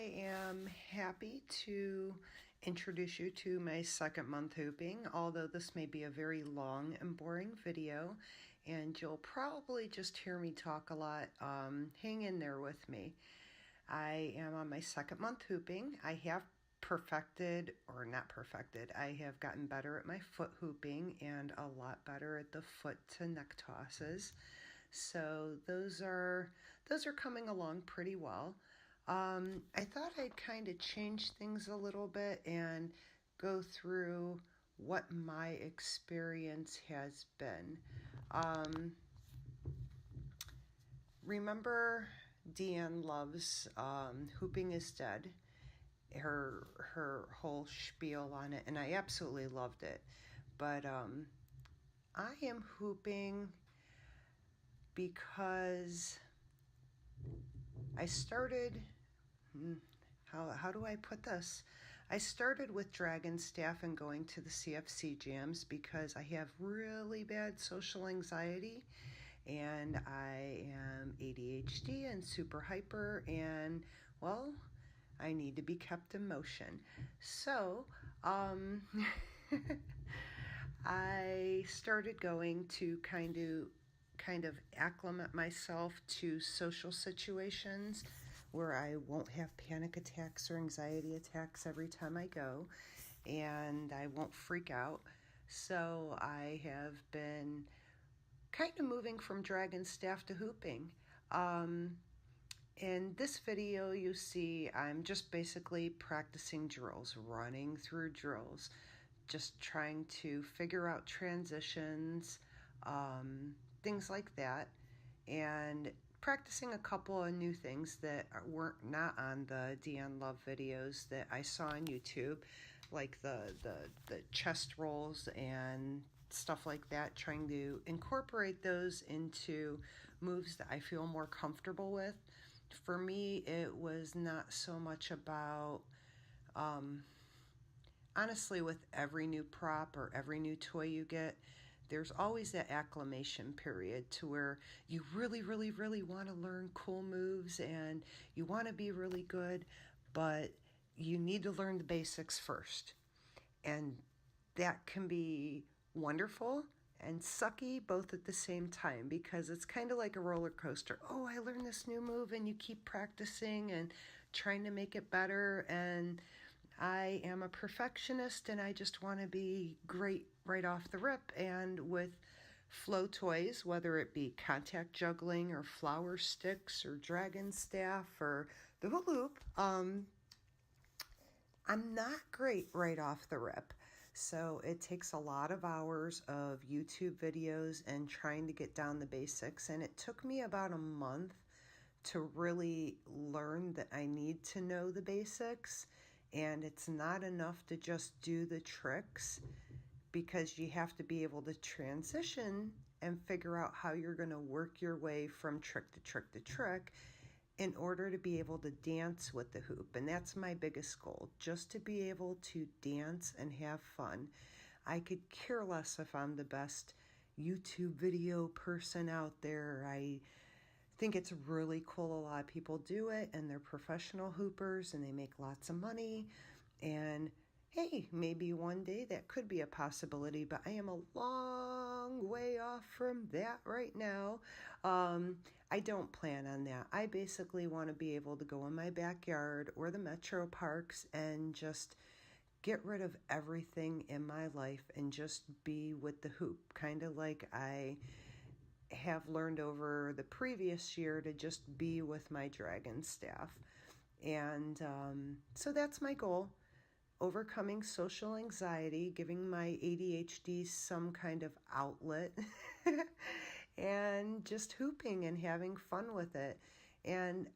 am happy to introduce you to my second month hooping, although this may be a very long and boring video, and you'll probably just hear me talk a lot. Hang in there with me. I am on my second month hooping. I have I have gotten better at my foot hooping and a lot better at the foot to neck tosses. So those are coming along pretty well. I thought I'd kind of change things a little bit and go through what my experience has been. Remember Deanne Love's Hooping is Dead, her whole spiel on it, and I absolutely loved it. But I am hooping because I started, how do I put this? I started with Dragon Staff and going to the CFC jams because I have really bad social anxiety and I am ADHD and super hyper and, well, I need to be kept in motion. So, I started going to kind of acclimate myself to social situations where I won't have panic attacks or anxiety attacks every time I go, and I won't freak out. So I have been kind of moving from Dragon Staff to hooping. In this video, you see I'm just basically practicing drills, running through drills, just trying to figure out transitions, things like that, and practicing a couple of new things that weren't not on the Deanne Love videos that I saw on YouTube, like the chest rolls and stuff like that, trying to incorporate those into moves that I feel more comfortable with. For me, it was not so much about, honestly, with every new prop or every new toy you get, there's always that acclimation period to where you really, really, really want to learn cool moves and you want to be really good, but you need to learn the basics first. And that can be wonderful and sucky both at the same time because it's kind of like a roller coaster. Oh, I learned this new move, and you keep practicing and trying to make it better, and I am a perfectionist and I just want to be great right off the rip. And with flow toys, whether it be contact juggling or flower sticks or Dragon Staff or the hula hoop, I'm not great right off the rip. So it takes a lot of hours of YouTube videos and trying to get down the basics. And it took me about a month to really learn that I need to know the basics. And it's not enough to just do the tricks because you have to be able to transition and figure out how you're going to work your way from trick to trick to trick in order to be able to dance with the hoop. And that's my biggest goal, just to be able to dance and have fun. I could care less if I'm the best YouTube video person out there. I think it's really cool. A lot of people do it and they're professional hoopers and they make lots of money. And hey, maybe one day that could be a possibility, but I am a long way off from that right now. I don't plan on that. I basically want to be able to go in my backyard or the metro parks and just get rid of everything in my life and just be with the hoop, kind of like I have learned over the previous year to just be with my Dragon Staff. And so that's my goal. Overcoming social anxiety, giving my ADHD some kind of outlet, and just hooping and having fun with it. And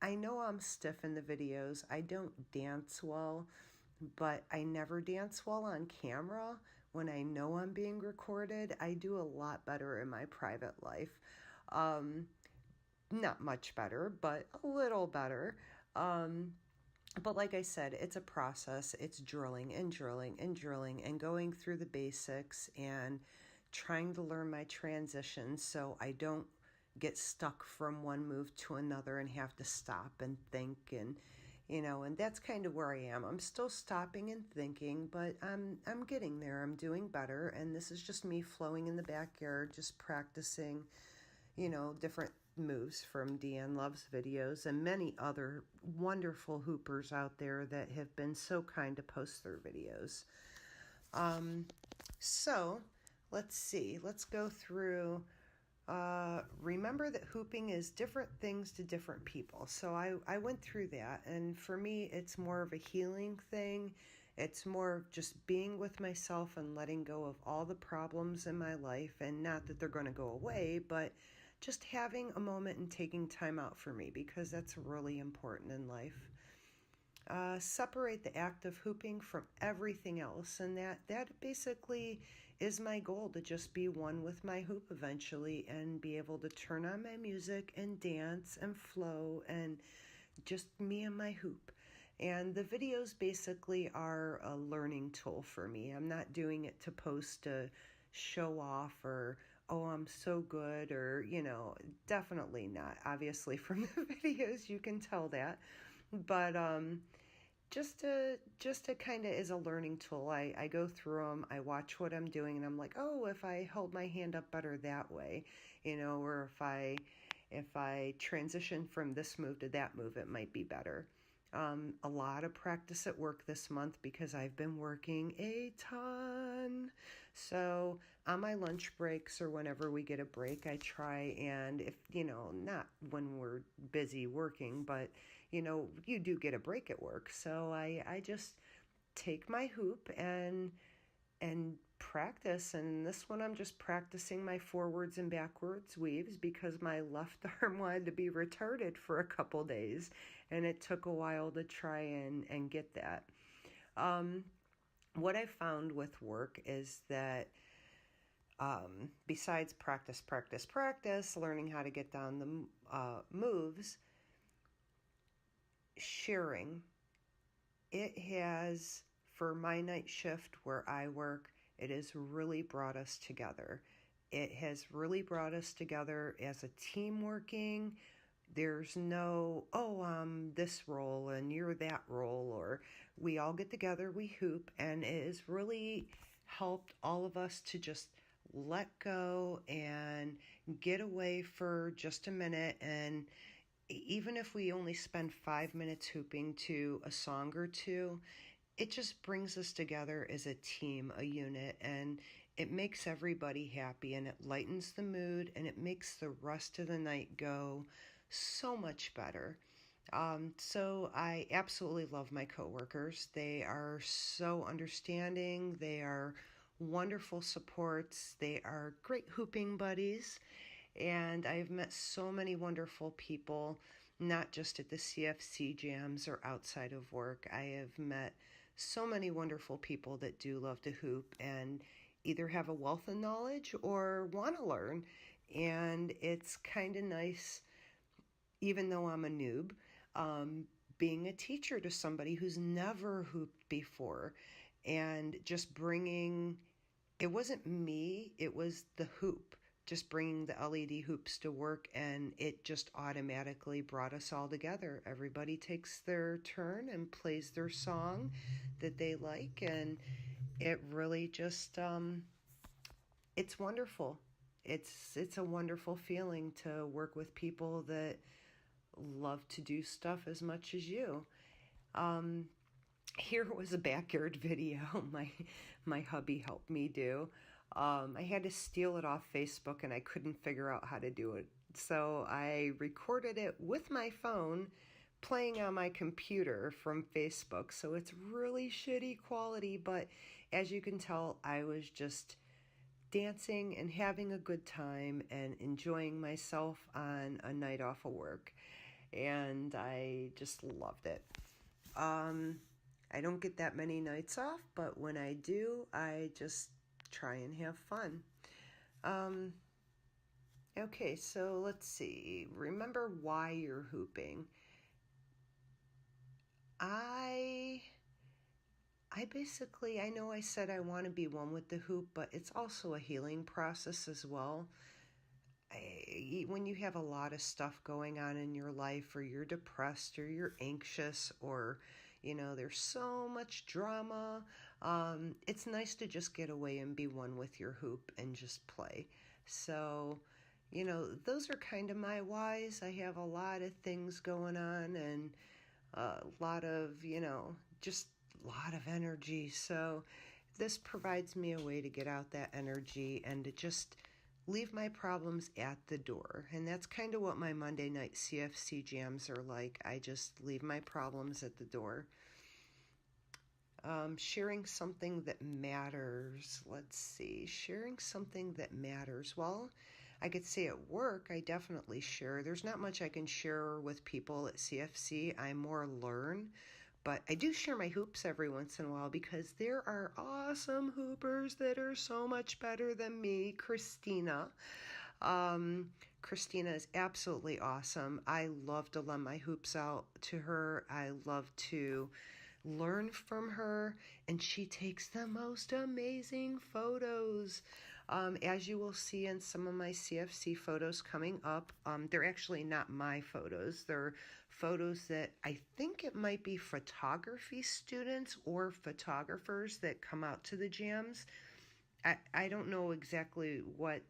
I know I'm stiff in the videos. I don't dance well, but I never dance well on camera. When I know I'm being recorded, I do a lot better in my private life. Not much better, but a little better. But like I said, it's a process. It's drilling and drilling and drilling and going through the basics and trying to learn my transitions so I don't get stuck from one move to another and have to stop and think. And and that's kind of where I am. I'm still stopping and thinking, but I'm getting there. I'm doing better, and this is just me flowing in the backyard, just practicing, different moves from Deanne Love's videos and many other wonderful hoopers out there that have been so kind to post their videos. So let's see. Let's go through. Remember that hooping is different things to different people. So I went through that, and for me, it's more of a healing thing. It's more just being with myself and letting go of all the problems in my life, and not that they're going to go away, but just having a moment and taking time out for me, because that's really important in life. Separate the act of hooping from everything else, and that basically is my goal, to just be one with my hoop eventually and be able to turn on my music and dance and flow and just me and my hoop. And the videos basically are a learning tool for me. I'm not doing it to post to show off or, oh, I'm so good, or, definitely not. Obviously from the videos you can tell that. But just to kind of is a learning tool. I go through them, I watch what I'm doing, and I'm like, oh, if I held my hand up better that way, or if I transition from this move to that move, it might be better. A lot of practice at work this month because I've been working a ton. So on my lunch breaks or whenever we get a break, I try, and if, not when we're busy working, but, you do get a break at work. So I just take my hoop and practice, and this one I'm just practicing my forwards and backwards weaves because my left arm wanted to be retarded for a couple days, and it took a while to try and get that. What I found with work is that besides practice, learning how to get down the moves, sharing, it has, for my night shift where I work, it has really brought us together. It has really brought us together as a team working. There's no, oh, this role and you're that role, or we all get together, we hoop, and it has really helped all of us to just let go and get away for just a minute. And even if we only spend 5 minutes hooping to a song or two, it just brings us together as a team, a unit, and it makes everybody happy, and it lightens the mood, and it makes the rest of the night go so much better. So I absolutely love my coworkers. They are so understanding. They are wonderful supports. They are great hooping buddies. And I've met so many wonderful people, not just at the CFC jams or outside of work. I have met so many wonderful people that do love to hoop and either have a wealth of knowledge or want to learn. And it's kind of nice, even though I'm a noob, being a teacher to somebody who's never hooped before, and just bringing, it wasn't me, it was the hoop, just bringing the LED hoops to work, and it just automatically brought us all together. Everybody takes their turn and plays their song that they like, and it really just, it's wonderful. It's a wonderful feeling to work with people that love to do stuff as much as you. Here was a backyard video my hubby helped me do. I had to steal it off Facebook and I couldn't figure out how to do it. So I recorded it with my phone playing on my computer from Facebook. So it's really shitty quality, but as you can tell, I was just dancing and having a good time and enjoying myself on a night off of work. And I just loved it. I don't get that many nights off, but when I do, I just try and have fun. Okay, so let's see. Remember why you're hooping. I basically, I know I said I want to be one with the hoop, but it's also a healing process as well. when you have a lot of stuff going on in your life, or you're depressed, or you're anxious, or there's so much drama, it's nice to just get away and be one with your hoop and just play. So those are kind of my whys. I have a lot of things going on, and a lot of just a lot of energy. So this provides me a way to get out that energy and to just leave my problems at the door. And that's kind of what my Monday night CFC jams are like. I just leave my problems at the door. Sharing something that matters. Let's see. Sharing something that matters. Well, I could say at work, I definitely share. There's not much I can share with people at CFC. I more learn. But I do share my hoops every once in a while, because there are awesome hoopers that are so much better than me. Christina. Christina is absolutely awesome. I love to lend my hoops out to her. I love to learn from her, and she takes the most amazing photos. As you will see in some of my CFC photos coming up, they're actually not my photos. They're photos that I think it might be photography students or photographers that come out to the jams. I don't know exactly what.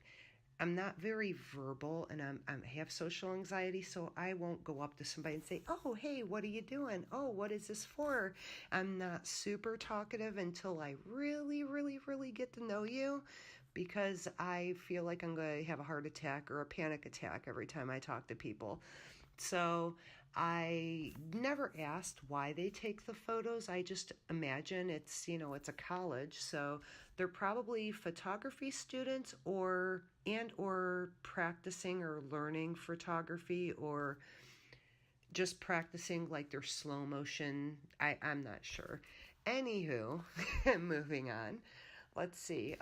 I'm not very verbal, and I have social anxiety, so I won't go up to somebody and say, oh, hey, what are you doing? Oh, what is this for? I'm not super talkative until I really, really, really get to know you, because I feel like I'm going to have a heart attack or a panic attack every time I talk to people. So I never asked why they take the photos. I just imagine it's a college, so they're probably photography students or practicing or learning photography, or just practicing like their slow motion. I'm not sure. Anywho, moving on. Let's see.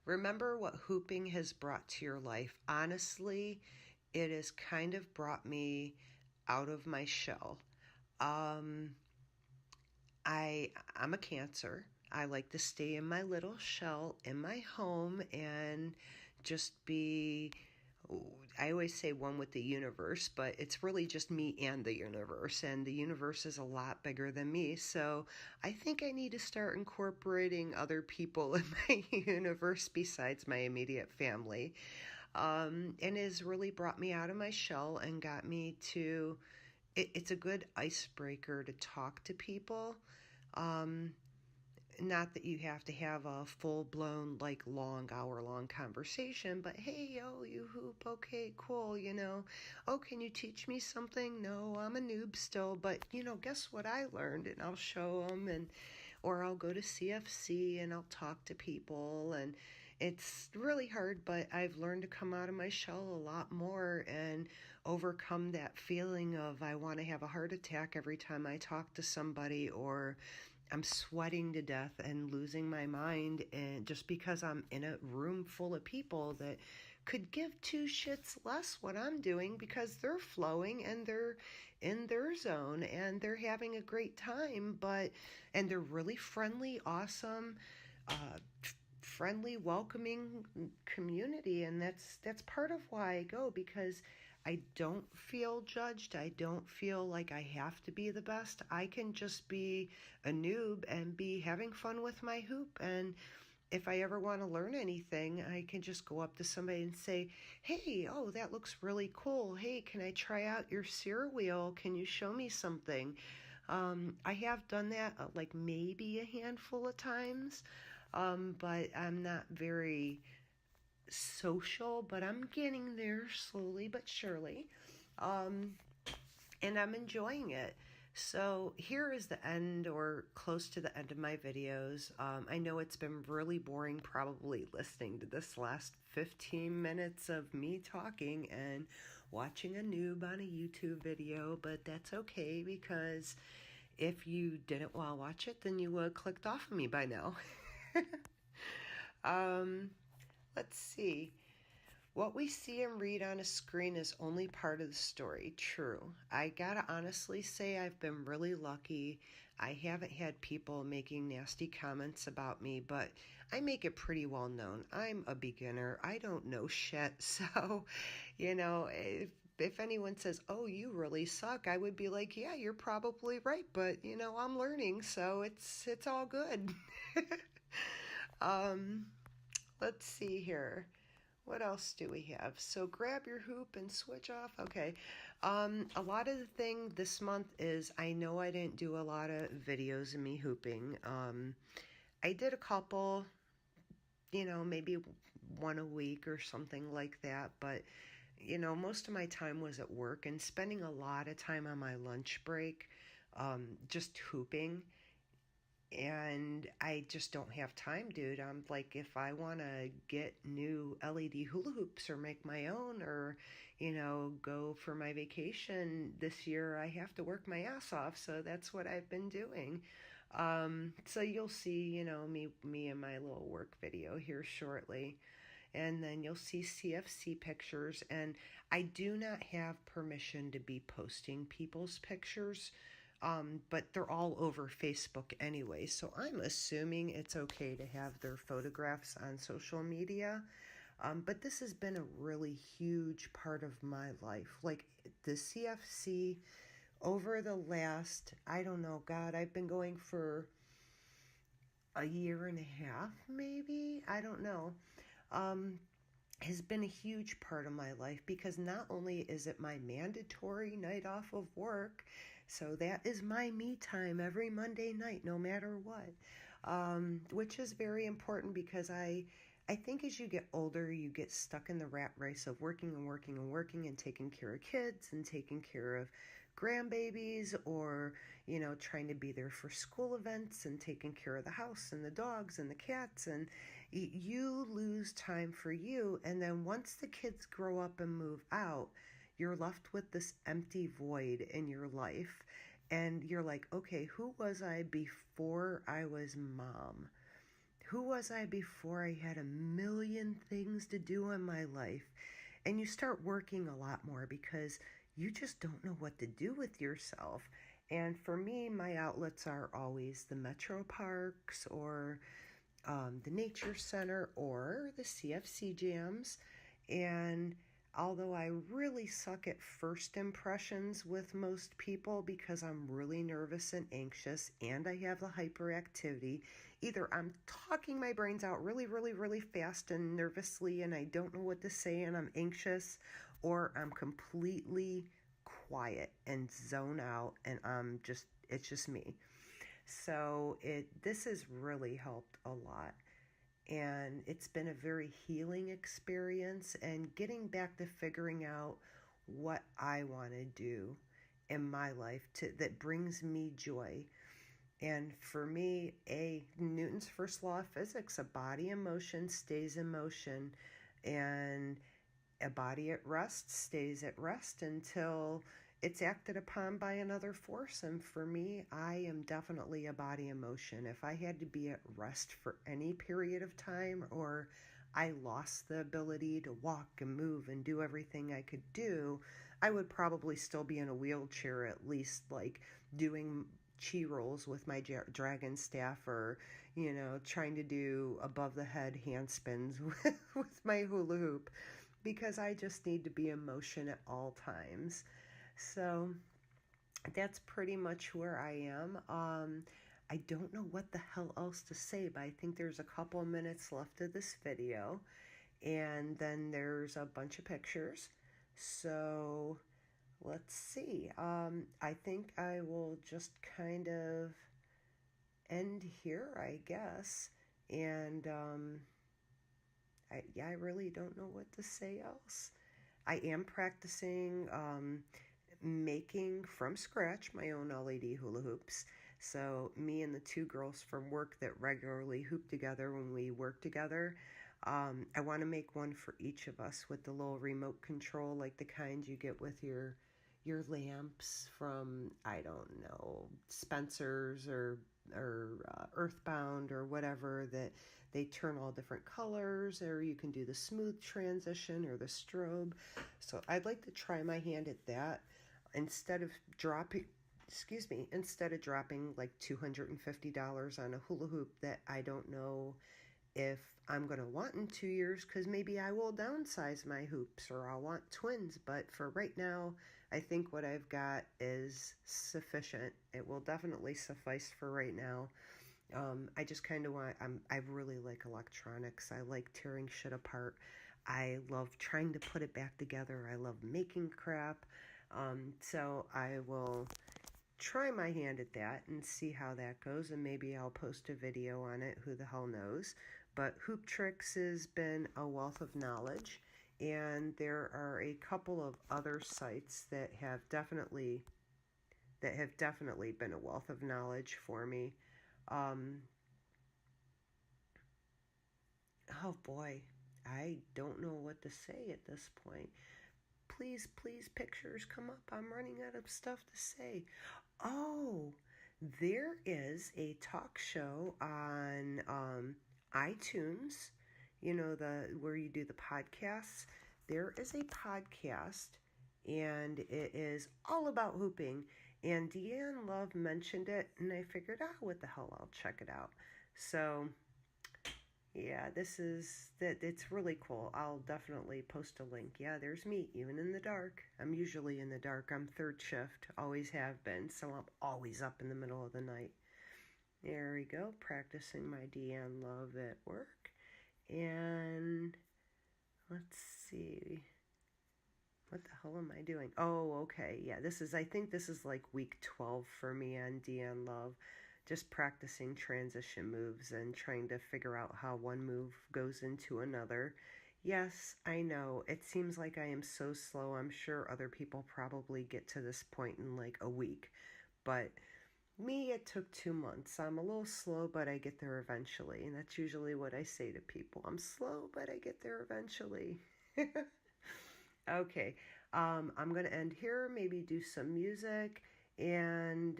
Remember what hooping has brought to your life. Honestly, it has kind of brought me out of my shell. I'm a Cancer. I like to stay in my little shell in my home and just be, I always say one with the universe, but it's really just me and the universe, and the universe is a lot bigger than me. So I think I need to start incorporating other people in my universe besides my immediate family. And it has really brought me out of my shell and got me to, it's a good icebreaker to talk to people. Not that you have to have a full-blown, like, long, hour-long conversation, but hey, yo, you hoop, okay, cool, Oh, can you teach me something? No, I'm a noob still, but, guess what I learned? And I'll show them, or I'll go to CFC and I'll talk to people, and it's really hard, but I've learned to come out of my shell a lot more and overcome that feeling of I want to have a heart attack every time I talk to somebody, or I'm sweating to death and losing my mind, and just because I'm in a room full of people that could give two shits less what I'm doing, because they're flowing and they're in their zone and they're having a great time, and they're really friendly, awesome, friendly, welcoming community, and that's part of why I go, because I don't feel judged. I don't feel like I have to be the best. I can just be a noob and be having fun with my hoop. And if I ever want to learn anything, I can just go up to somebody and say, hey, oh, that looks really cool. Hey, can I try out your sear wheel? Can you show me something? I have done that like maybe a handful of times, but I'm not very social, but I'm getting there slowly but surely. And I'm enjoying it. So here is the end, or close to the end of my videos. I know it's been really boring probably listening to this last 15 minutes of me talking and watching a noob on a YouTube video, but that's okay, because if you didn't want to watch it, then you would have clicked off of me by now. Let's see. What we see and read on a screen is only part of the story. True. I gotta honestly say I've been really lucky. I haven't had people making nasty comments about me, but I make it pretty well known. I'm a beginner. I don't know shit. So, if anyone says, "Oh, you really suck," I would be like, "Yeah, you're probably right, but I'm learning, so it's all good." um, let's see here. What else do we have? So grab your hoop and switch off. Okay. A lot of the thing this month is I know I didn't do a lot of videos of me hooping. I did a couple, maybe one a week or something like that, but most of my time was at work and spending a lot of time on my lunch break, just hooping. And I just don't have time, dude. I'm like, if I want to get new LED hula hoops or make my own or, go for my vacation this year, I have to work my ass off. So that's what I've been doing. So you'll see, me in my little work video here shortly. And then you'll see CFC pictures. And I do not have permission to be posting people's pictures. But they're all over Facebook anyway, so I'm assuming it's okay to have their photographs on social media. But this has been a really huge part of my life. Like the CFC over the last, I don't know, God, I've been going for a year and a half, maybe? I don't know. Has been a huge part of my life because not only is it my mandatory night off of work, so that is my me time every Monday night, no matter what, which is very important because I think as you get older, you get stuck in the rat race of working and working and working and taking care of kids and taking care of grandbabies or, trying to be there for school events and taking care of the house and the dogs and the cats, and you lose time for you. And then once the kids grow up and move out, you're left with this empty void in your life. And you're like, okay, who was I before I was mom? Who was I before I had a million things to do in my life? And you start working a lot more because you just don't know what to do with yourself. And for me, my outlets are always the metro parks or the nature center or the CFC jams. And although I really suck at first impressions with most people because I'm really nervous and anxious and I have the hyperactivity, either I'm talking my brains out really, really, really fast and nervously and I don't know what to say and I'm anxious, or I'm completely quiet and zone out and it's just me. So this has really helped a lot. And it's been a very healing experience and getting back to figuring out what I want to do in my life that brings me joy. And for me, Newton's first law of physics, a body in motion stays in motion, and a body at rest stays at rest until it's acted upon by another force. And for me, I am definitely a body in motion. If I had to be at rest for any period of time, or I lost the ability to walk and move and do everything I could do, I would probably still be in a wheelchair, at least like doing chi rolls with my dragon staff, or trying to do above the head hand spins with my hula hoop, because I just need to be in motion at all times. So that's pretty much where I am. I don't know what the hell else to say, but I think there's a couple minutes left of this video, and then there's a bunch of pictures. So let's see. I think I will just kind of end here, I guess. And I really don't know what to say else. I am practicing making from scratch my own LED hula hoops. So me and the two girls from work that regularly hoop together when we work together, I want to make one for each of us with the little remote control, like the kind you get with your lamps from, I don't know, Spencer's or Earthbound or whatever, that they turn all different colors, or you can do the smooth transition or the strobe. So I'd like to try my hand at that instead of dropping excuse me, instead of dropping like $250 on a hula hoop that I don't know if I'm going to want in 2 years, because maybe I will downsize my hoops or I'll want twins. But for right now, I think what I've got is sufficient. It will definitely suffice for right now. I just kind of want, I really like electronics. I like tearing shit apart. I love trying to put it back together. I love making crap. So I will try my hand at that and see how that goes, and maybe I'll post a video on it, who the hell knows. But Hooptrix has been a wealth of knowledge, and there are a couple of other sites that have definitely been a wealth of knowledge for me. Oh boy, I don't know what to say at this point. Please, please, pictures come up. I'm running out of stuff to say. Oh, there is a talk show on iTunes, you know, where you do the podcasts. There is a podcast, and it is all about hooping. And Deanne Love mentioned it, and I figured, what the hell, I'll check it out. So yeah, it's really cool. I'll definitely post a link. Yeah, there's me, even in the dark. I'm usually in the dark. I'm third shift, always have been, so I'm always up in the middle of the night. There we go, practicing my Deanne Love at work. And let's see. What the hell am I doing? Oh, okay. Yeah, I think this is like week 12 for me on Deanne Love. Just practicing transition moves and trying to figure out how one move goes into another. Yes, I know. It seems like I am so slow. I'm sure other people probably get to this point in like a week. But me, it took 2 months. I'm a little slow, but I get there eventually. And that's usually what I say to people. I'm slow, but I get there eventually. Okay, I'm going to end here, maybe do some music, and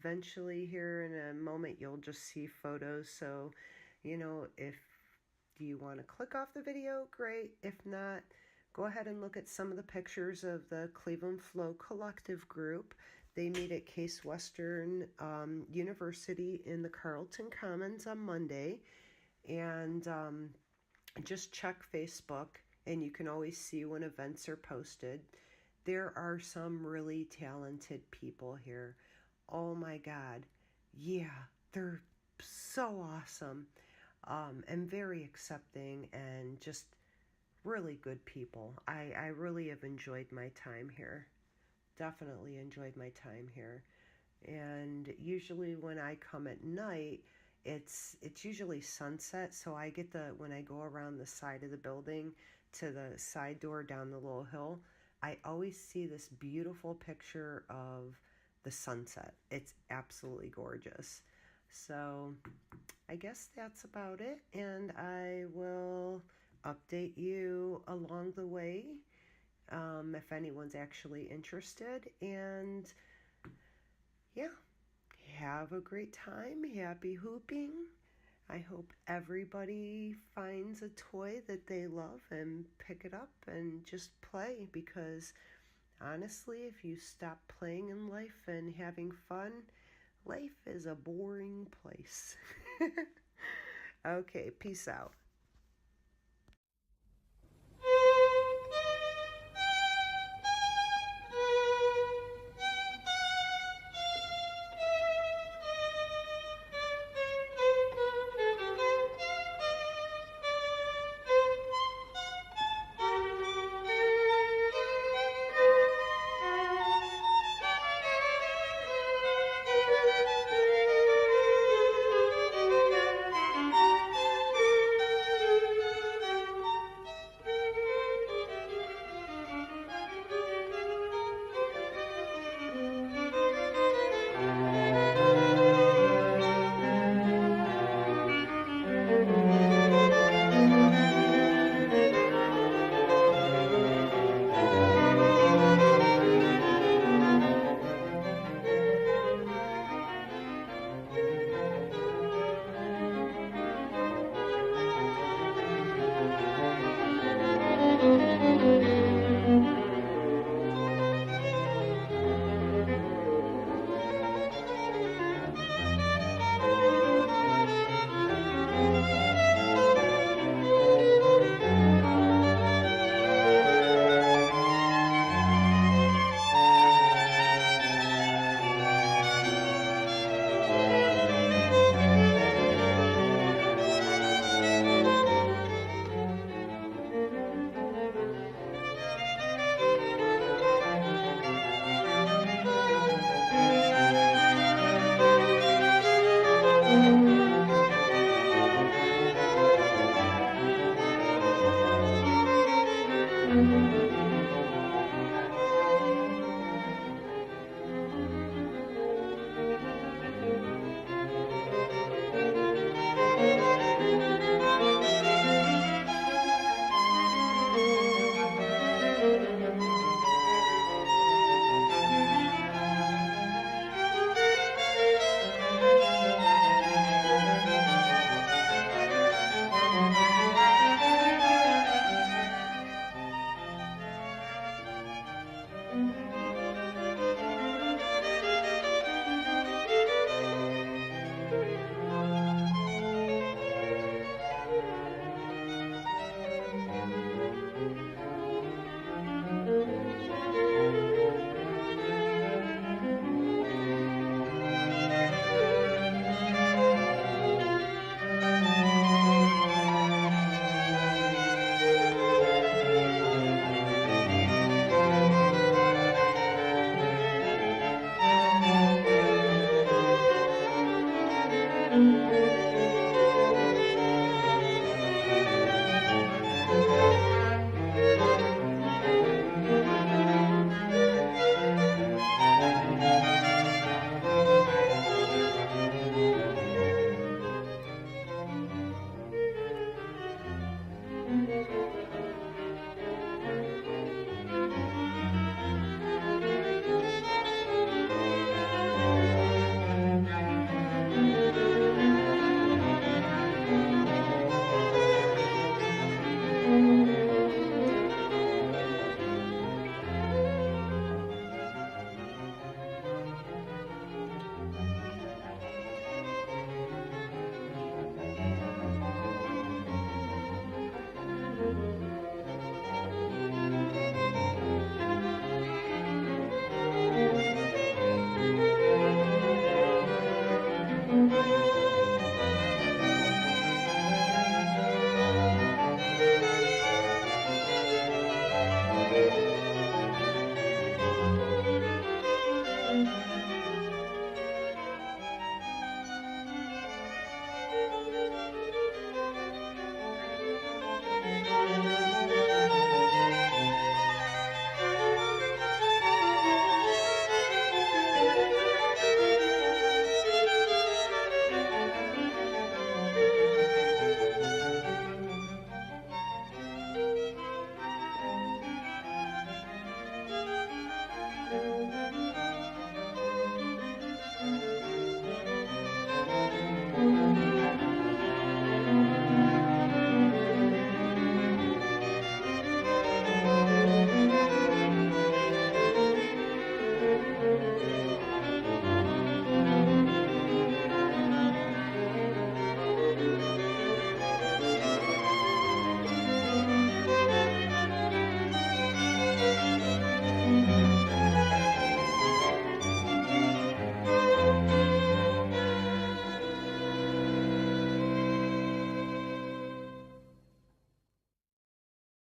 eventually here in a moment you'll just see photos. So, you know, if you want to click off the video, great. If not, go ahead and look at some of the pictures of the Cleveland Flow Collective group. They meet at Case Western University in the Carlton Commons on Monday. And just check Facebook, and you can always see when events are posted. There are some really talented people here. Oh my God. Yeah, they're so awesome, and very accepting, and just really good people. I really have enjoyed my time here. Definitely enjoyed my time here. And usually when I come at night, it's usually sunset, so I get when I go around the side of the building to the side door down the little hill, I always see this beautiful picture of the sunset. It's absolutely gorgeous. So I guess that's about it, and I will update you along the way if anyone's actually interested. And yeah, have a great time. Happy hooping. I hope everybody finds a toy that they love and pick it up and just play, because honestly, if you stop playing in life and having fun, life is a boring place. Okay, peace out.